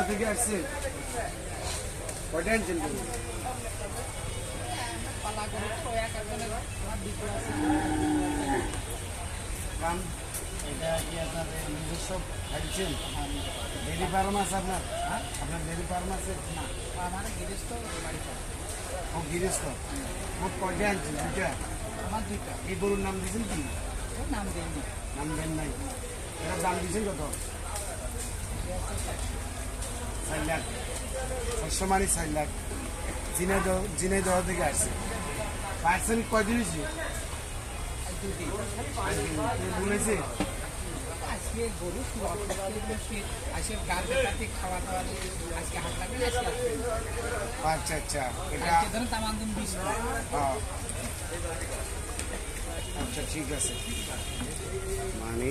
থেকে আসছে কয়টা আনছেন? এটা কি আপনার নিজস্ব খাইছেন? ডেয়ারি ফার্ম আছে আপনার? আপনার ডেয়ারি ফার্ম আছে? না, আমার গৃহস্থ বাড়িতে। ও গৃহস্থ। মোট কয়টা আনছেন? দুইটা? আমার দুইটা। এই গরুর নাম দিয়েছেন কি? নাম দেননি। নাম দেন নাই? এটার দাম দিয়েছেন কত? 4 লাখ। 600 মানে 4 লাখ। ঝিনাইদহ থেকে আসছে। পার্সেন্ট কয়দিন হয়েছে? বলেছে আজকে গরু আজকে গাছ কাটি খাওয়া দাওয়া আজকে হাত লাগবে। আচ্ছা আচ্ছা, এটা ধরুন তামান দিন 20। আচ্ছা ঠিক আছে, মানে